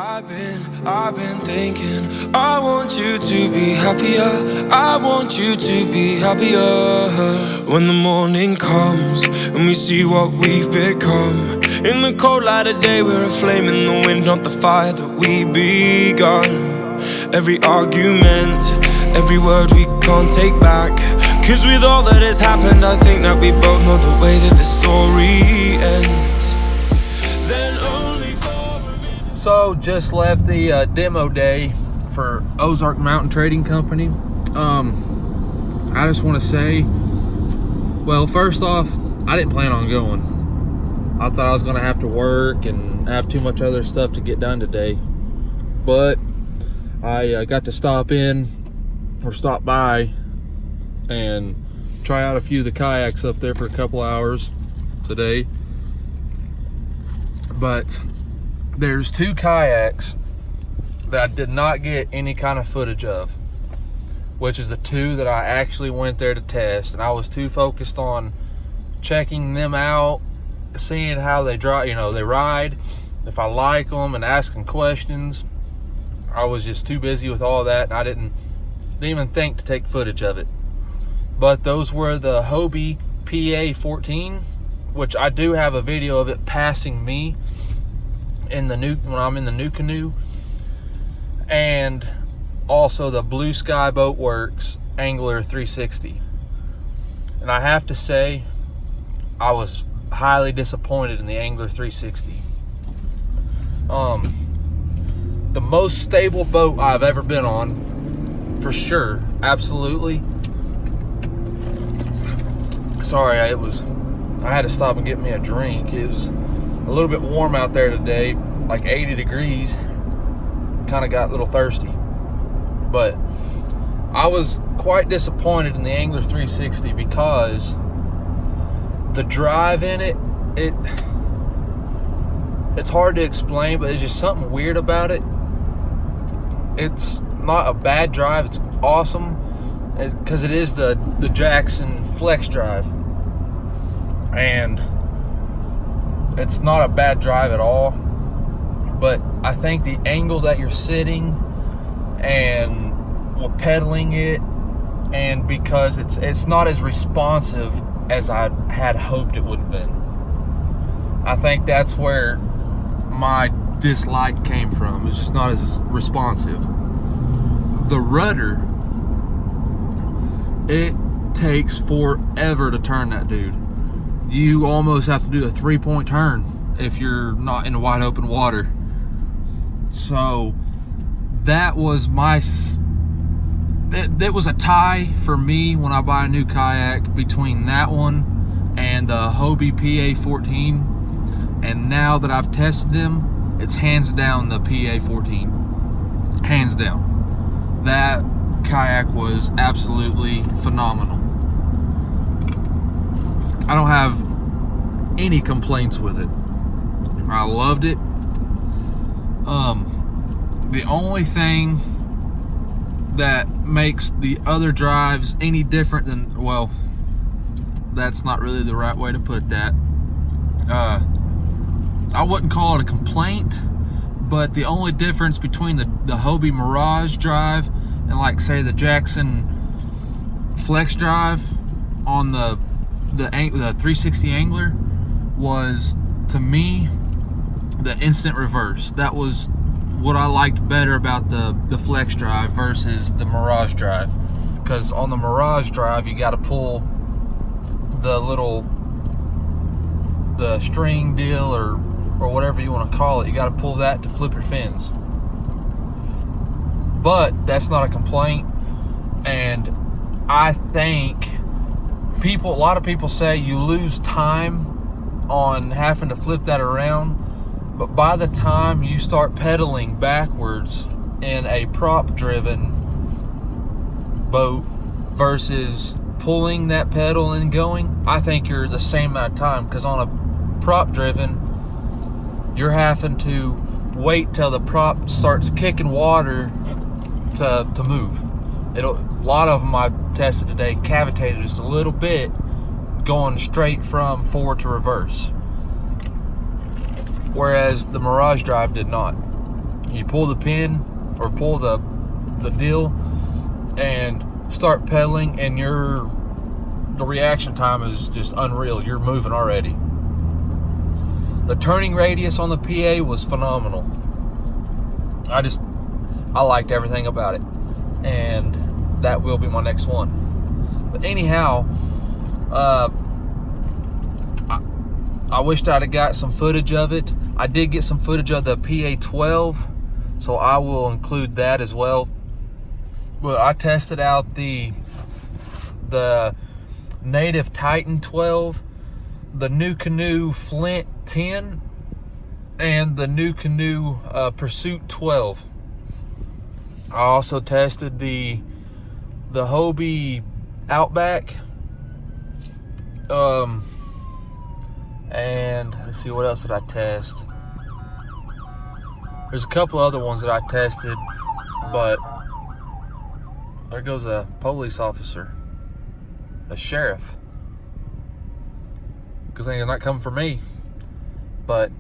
I've been thinking, I want you to be happier. I want you to be happier. When the morning comes and we see what we've become. In the cold light of day, we're a flame in the wind, not the fire that we begun. Every argument, every word we can't take back. Cause with all that has happened, I think that we both know the way that the story ends. So just left the demo day for Ozark Mountain Trading Company. I just want to say, well, first off, I didn't plan on going. I thought I was going to have to work and have too much other stuff to get done today. But I got to stop by and try out a few of the kayaks up there for a couple hours today. But there's two kayaks that I did not get any kind of footage of, which is the two that I actually went there to test, and I was too focused on checking them out, seeing how they drive, they ride, if I like them, and asking questions. I was just too busy with all that, and I didn't even think to take footage of it. But those were the Hobie PA-14, which I do have a video of it passing me when I'm in the Nucanoe, and also the Blue Sky Boat Works Angler 360. And I have to say, I was highly disappointed in the Angler 360. The most stable boat I've ever been on, for sure, absolutely. Sorry, I had to stop and get me a drink. It was a little bit warm out there today, like 80 degrees. Kind of got a little thirsty. But I was quite disappointed in the Angler 360 because the drive in it's hard to explain, but there's just something weird about it. It's not a bad drive, it's awesome, because it is the Jackson Flex drive. And it's not a bad drive at all, but I think the angle that you're sitting and pedaling it, and because it's not as responsive as I had hoped it would have been. I think that's where my dislike came from. It's just not as responsive. The rudder, it takes forever to turn that dude. You almost have to do a 3-point turn if you're not in wide open water. So that was it was a tie for me when I buy a new kayak between that one and the Hobie PA-14. And now that I've tested them, it's hands down the PA-14. Hands down. That kayak was absolutely phenomenal. I don't have any complaints with it. I loved it. The only thing that makes the other drives any different than, well, that's not really the right way to put that. I wouldn't call it a complaint, but the only difference between the Hobie Mirage drive and, like, say, the Jackson Flex drive on the 360 Angler was, to me, the instant reverse. That was what I liked better about the Flex drive versus the Mirage drive. Because on the Mirage drive, you got to pull the string deal or whatever you want to call it. You got to pull that to flip your fins. But that's not a complaint. And I think a lot of people say you lose time on having to flip that around, but by the time you start pedaling backwards in a prop driven boat versus pulling that pedal and going, I think you're the same amount of time, because on a prop driven you're having to wait till the prop starts kicking water to move. A lot of them I tested today cavitated just a little bit, going straight from forward to reverse, whereas the Mirage drive did not. You pull the pin or pull the deal and start pedaling, and the reaction time is just unreal. You're moving already. The turning radius on the PA was phenomenal. I liked everything about it, and that will be my next one. But anyhow, I wished I'd have got some footage of it. I did get some footage of the PA-12, so I will include that as well. But I tested out the Native Titan 12, the Nucanoe Flint 10, and the Nucanoe Pursuit 12. I also tested the Hobie Outback, and let's see, what else did I test? There's a couple other ones that I tested, but there goes a police officer, a sheriff. Good thing they're not coming for me. But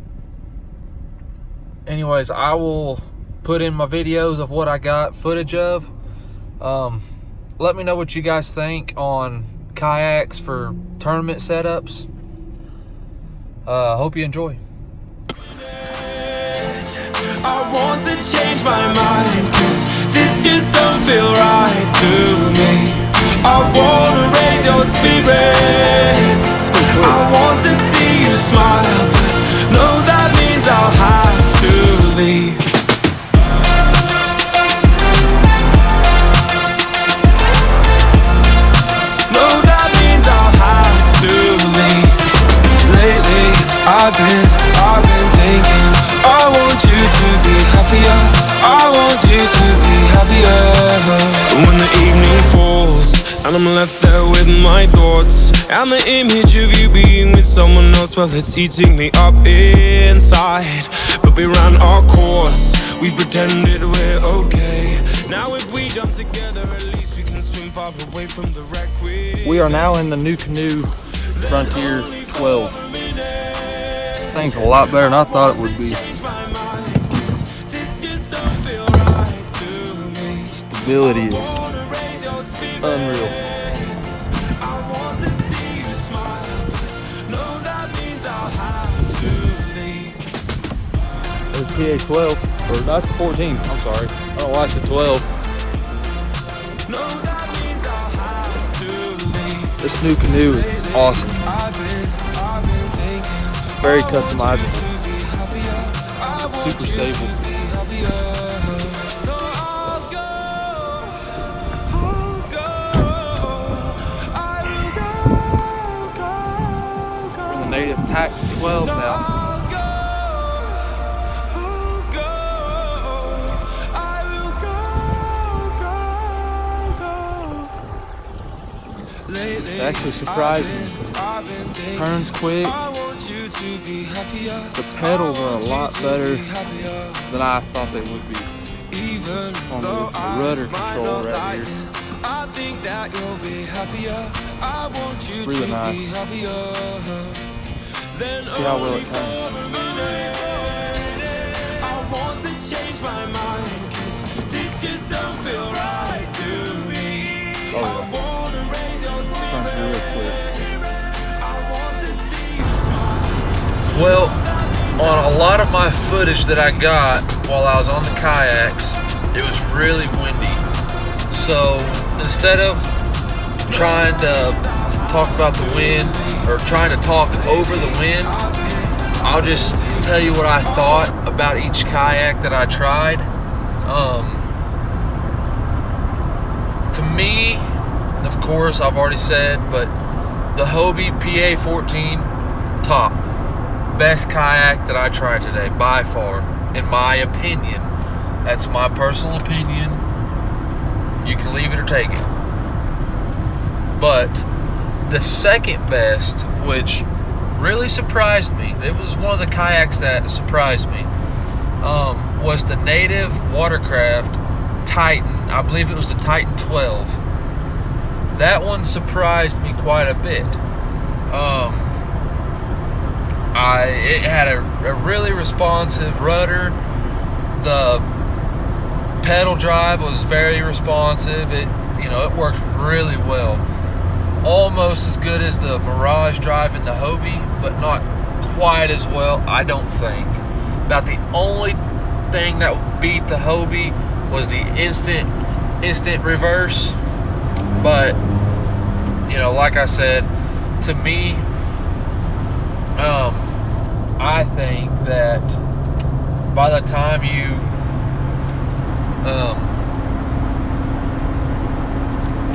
anyways, I will put in my videos of what I got footage of. Let me know what you guys think on kayaks for tournament setups. Hope you enjoy. I want to change my mind, 'cause this just don't feel right to me. I wanna raise your spirits, I want to see you smile, but no, that means I'll have to leave. No, that means I'll have to leave. Lately, I've been thinking, I want you to be happier, I want you to be happier. When the evening falls and I'm left there with my thoughts, and the image of you being with someone else, well, it's eating me up inside. But we ran our course, we pretended we're okay. Now if we jump together, at least we can swim far away from the wreck. We are now in the Nucanoe Frontier 12. Thing's a lot better than I thought it would be. Stability is unreal. There's PA-12, or that's the 14, I'm sorry. I don't know why I said 12. This Nucanoe is awesome. Very customizable. Super stable. We're the Native Titan 12 now. It's actually surprising. Turns quick. The pedals are a lot better than I thought they would be. On the rudder control right here. Really nice. See how well it turns. Oh yeah. Turns real quick. Well, on a lot of my footage that I got while I was on the kayaks, it was really windy. So instead of trying to talk about the wind or trying to talk over the wind, I'll just tell you what I thought about each kayak that I tried. To me, of course, I've already said, but the Hobie PA-14, top. Best kayak that I tried today, by far, in my opinion. That's my personal opinion. You can leave it or take it. But the second best, which really surprised me, it was one of the kayaks that surprised me, was the Native Watercraft Titan. I believe it was the Titan 12. That one surprised me quite a bit. It had a really responsive rudder. The pedal drive was very responsive. It worked really well. Almost as good as the Mirage drive in the Hobie, but not quite as well, I don't think. About the only thing that beat the Hobie was the instant reverse. But like I said, to me, I think that by the time you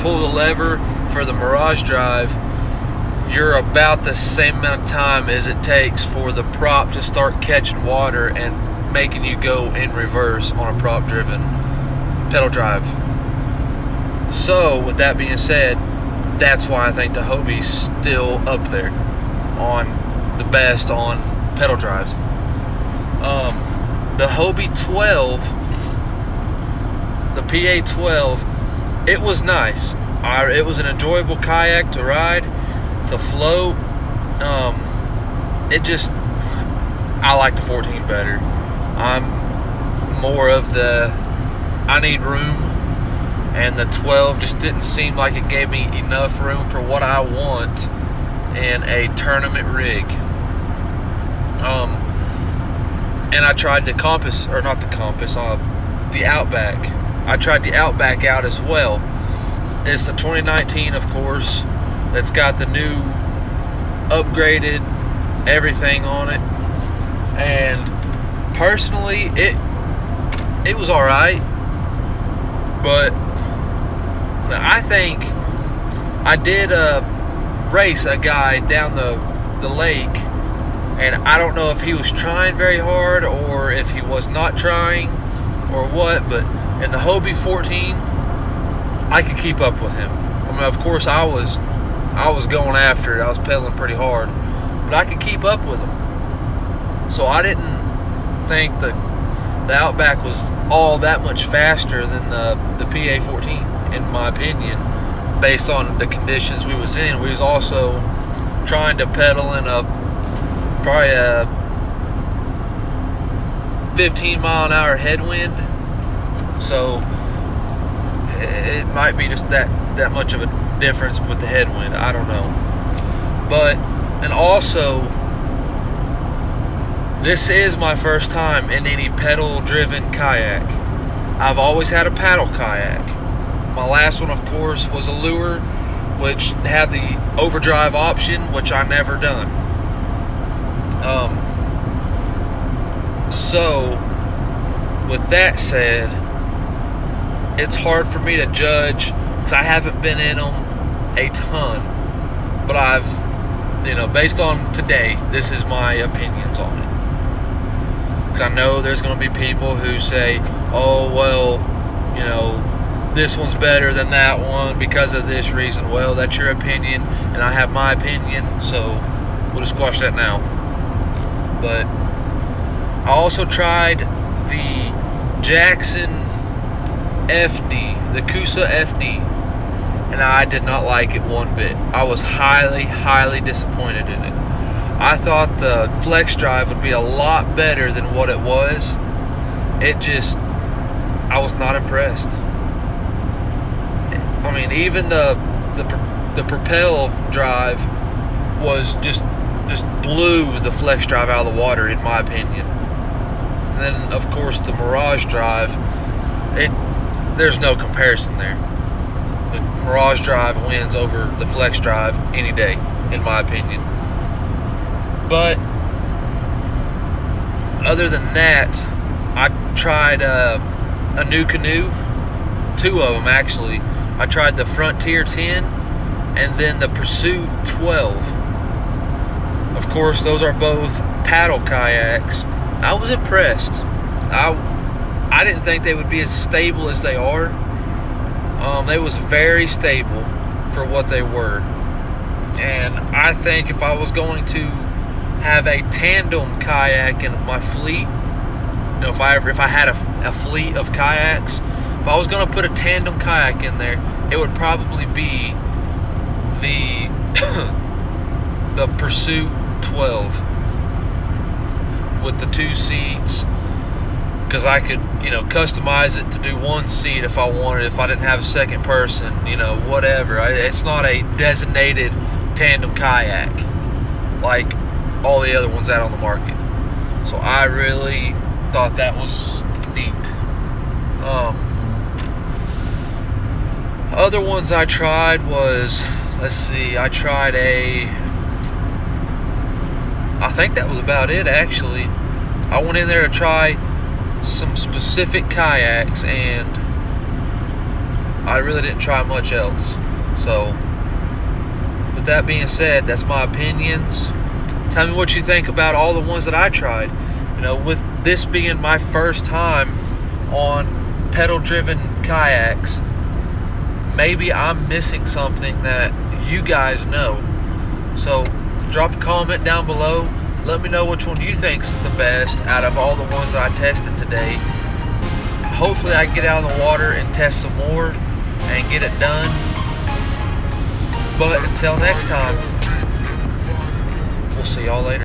pull the lever for the Mirage drive, you're about the same amount of time as it takes for the prop to start catching water and making you go in reverse on a prop driven pedal drive. So with that being said, that's why I think the Hobie's still up there on the best on pedal drives. The Hobie 12, the PA 12, it was nice. It was an enjoyable kayak to ride, to float. I like the 14 better. I'm more of the I need room, and the 12 just didn't seem like it gave me enough room for what I want in a tournament rig. And I tried the Outback. I tried the Outback out as well. It's the 2019, of course. It's got the new upgraded everything on it. And personally, it was alright. But I think I did race a guy down the lake, and I don't know if he was trying very hard or if he was not trying or what, but in the Hobie 14, I could keep up with him. I mean, of course, I was going after it. I was pedaling pretty hard, but I could keep up with him. So I didn't think the Outback was all that much faster than the PA 14, in my opinion, based on the conditions we was in. We was also trying to pedal in probably a 15-mile-an-hour headwind, so it might be just that much of a difference with the headwind. I don't know. But, and also, this is my first time in any pedal-driven kayak. I've always had a paddle kayak. My last one, of course, was a lure, which had the overdrive option, which I never done. So, with that said, it's hard for me to judge because I haven't been in them a ton. But I've, based on today, this is my opinions on it. Because I know there's going to be people who say, oh, well, this one's better than that one because of this reason. Well, that's your opinion, and I have my opinion, so we'll just squash that now. But I also tried the Jackson FD, the coosa FD, and I did not like it one bit. I was highly, highly disappointed in it. I thought the flex drive would be a lot better than what it was. I was not impressed. I mean, even the propel drive was just blew the flex drive out of the water, in my opinion. And then, of course, the Mirage drive, there's no comparison there. The Mirage drive wins over the flex drive any day, in my opinion. But other than that, I tried a Nucanoe, two of them actually. I tried the Frontier 10 and then the Pursuit 12. Of course, those are both paddle kayaks. I was impressed. I didn't think they would be as stable as they are. They was very stable for what they were. And I think if I was going to have a tandem kayak in my fleet, if I had a fleet of kayaks, if I was going to put a tandem kayak in there, it would probably be the the Pursuit 12 with the 2 seats, because I could, customize it to do one seat if I wanted, if I didn't have a second person, whatever. It's not a designated tandem kayak like all the other ones out on the market. So I really thought that was neat. Other ones I tried was, I tried I think that was about it actually. I went in there to try some specific kayaks, and I really didn't try much else. So with that being said, that's my opinions. Tell me what you think about all the ones that I tried. With this being my first time on pedal driven kayaks, maybe I'm missing something that you guys know. So drop a comment down below. Let me know which one you think's the best out of all the ones that I tested today. Hopefully I can get out on the water and test some more and get it done. But until next time, we'll see y'all later.